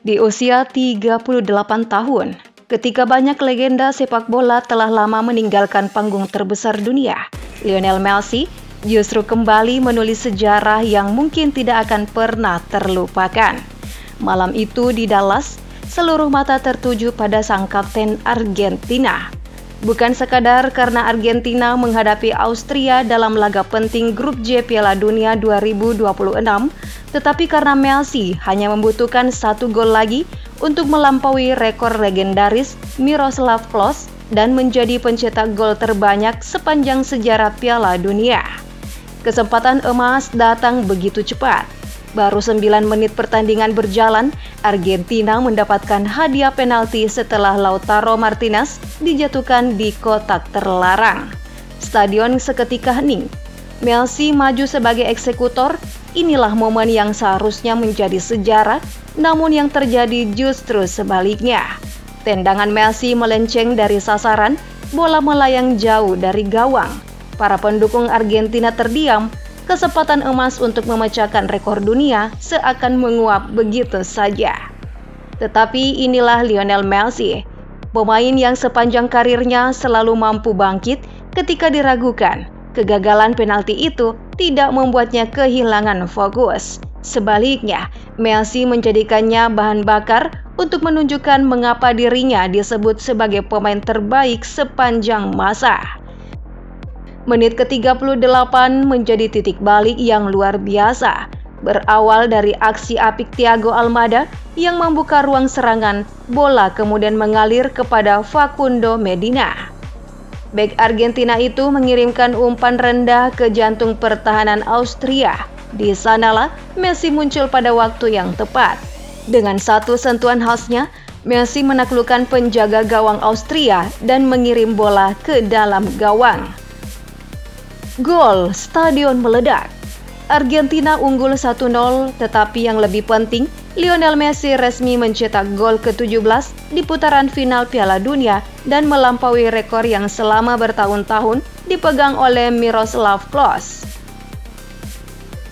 Di usia 38 tahun, ketika banyak legenda sepak bola telah lama meninggalkan panggung terbesar dunia, Lionel Messi justru kembali menulis sejarah yang mungkin tidak akan pernah terlupakan. Malam itu di Dallas, seluruh mata tertuju pada sang kapten Argentina. Bukan sekadar karena Argentina menghadapi Austria dalam laga penting Grup J Piala Dunia 2026, tetapi karena Messi hanya membutuhkan 1 gol lagi untuk melampaui rekor legendaris Miroslav Klose dan menjadi pencetak gol terbanyak sepanjang sejarah Piala Dunia. Kesempatan emas datang begitu cepat. Baru 9 menit pertandingan berjalan, Argentina mendapatkan hadiah penalti setelah Lautaro Martinez dijatuhkan di kotak terlarang. Stadion seketika hening. Messi maju sebagai eksekutor. Inilah momen yang seharusnya menjadi sejarah, namun yang terjadi justru sebaliknya. Tendangan Messi melenceng dari sasaran, bola melayang jauh dari gawang. Para pendukung Argentina terdiam. Kesempatan emas untuk memecahkan rekor dunia seakan menguap begitu saja. Tetapi inilah Lionel Messi, pemain yang sepanjang karirnya selalu mampu bangkit ketika diragukan. Kegagalan penalti itu tidak membuatnya kehilangan fokus. Sebaliknya, Messi menjadikannya bahan bakar untuk menunjukkan mengapa dirinya disebut sebagai pemain terbaik sepanjang masa. Menit ke-38 menjadi titik balik yang luar biasa. Berawal dari aksi apik Thiago Almada yang membuka ruang serangan, bola kemudian mengalir kepada Facundo Medina. Bek Argentina itu mengirimkan umpan rendah ke jantung pertahanan Austria. Di sanalah Messi muncul pada waktu yang tepat. Dengan satu sentuhan khasnya, Messi menaklukkan penjaga gawang Austria dan mengirim bola ke dalam gawang. Gol, stadion meledak. Argentina unggul 1-0, tetapi yang lebih penting, Lionel Messi resmi mencetak gol ke-17 di putaran final Piala Dunia dan melampaui rekor yang selama bertahun-tahun dipegang oleh Miroslav Klose.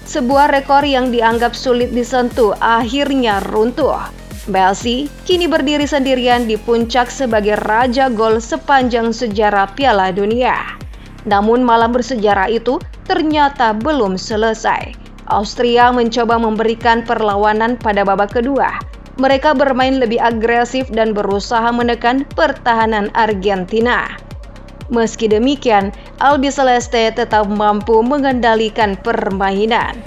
Sebuah rekor yang dianggap sulit disentuh akhirnya runtuh. Messi kini berdiri sendirian di puncak sebagai raja gol sepanjang sejarah Piala Dunia. Namun malam bersejarah itu ternyata belum selesai. Austria mencoba memberikan perlawanan pada babak kedua. Mereka bermain lebih agresif dan berusaha menekan pertahanan Argentina. Meski demikian, Albiceleste tetap mampu mengendalikan permainan.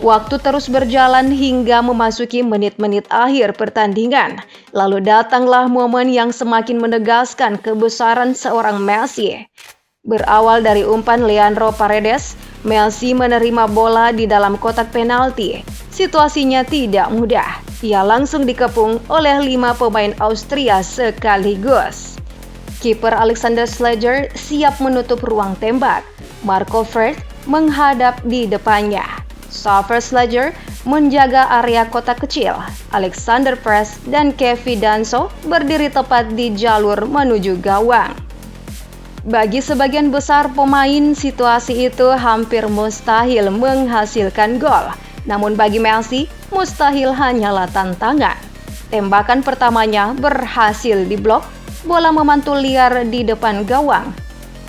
Waktu terus berjalan hingga memasuki menit-menit akhir pertandingan. Lalu datanglah momen yang semakin menegaskan kebesaran seorang Messi. Berawal dari umpan Leandro Paredes, Messi menerima bola di dalam kotak penalti. Situasinya tidak mudah. Ia langsung dikepung oleh 5 pemain Austria sekaligus. Kiper Alexander Schlager siap menutup ruang tembak. Marco Friedl menghadap di depannya. Xaver Schlager menjaga area kotak kecil. Alexander Press dan Kevin Danso berdiri tepat di jalur menuju gawang. Bagi sebagian besar pemain, situasi itu hampir mustahil menghasilkan gol. Namun bagi Messi, mustahil hanyalah tantangan. Tembakan pertamanya berhasil diblok, bola memantul liar di depan gawang.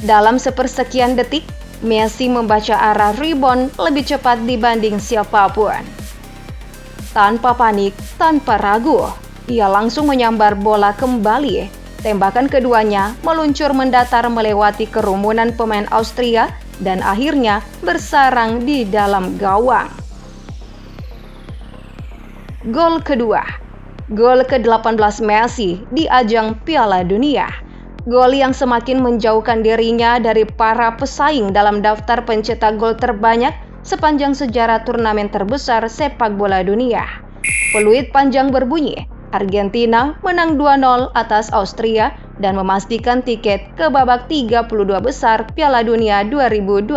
Dalam sepersekian detik, Messi membaca arah rebound lebih cepat dibanding siapapun. Tanpa panik, tanpa ragu, ia langsung menyambar bola kembali. Tembakan keduanya meluncur mendatar melewati kerumunan pemain Austria dan akhirnya bersarang di dalam gawang. Gol kedua. Gol ke-18 Messi di ajang Piala Dunia. Gol yang semakin menjauhkan dirinya dari para pesaing dalam daftar pencetak gol terbanyak sepanjang sejarah turnamen terbesar sepak bola dunia. Peluit panjang berbunyi. Argentina menang 2-0 atas Austria dan memastikan tiket ke babak 32 besar Piala Dunia 2026.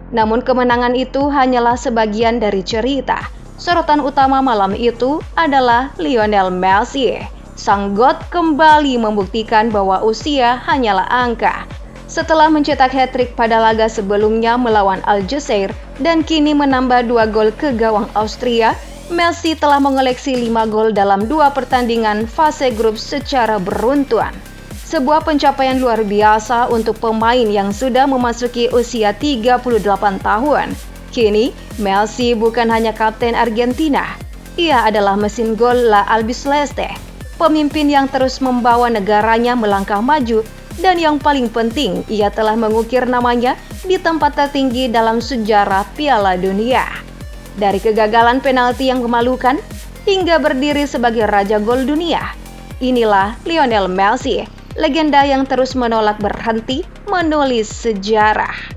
Namun kemenangan itu hanyalah sebagian dari cerita. Sorotan utama malam itu adalah Lionel Messi. Sang God kembali membuktikan bahwa usia hanyalah angka. Setelah mencetak hat-trick pada laga sebelumnya melawan Aljazair dan kini menambah 2 gol ke gawang Austria, Messi telah mengoleksi 5 gol dalam 2 pertandingan fase grup secara beruntun. Sebuah pencapaian luar biasa untuk pemain yang sudah memasuki usia 38 tahun. Kini, Messi bukan hanya kapten Argentina, ia adalah mesin gol La Albiceleste, pemimpin yang terus membawa negaranya melangkah maju, dan yang paling penting, ia telah mengukir namanya di tempat tertinggi dalam sejarah Piala Dunia. Dari kegagalan penalti yang memalukan hingga berdiri sebagai raja gol dunia, inilah Lionel Messi, legenda yang terus menolak berhenti menulis sejarah.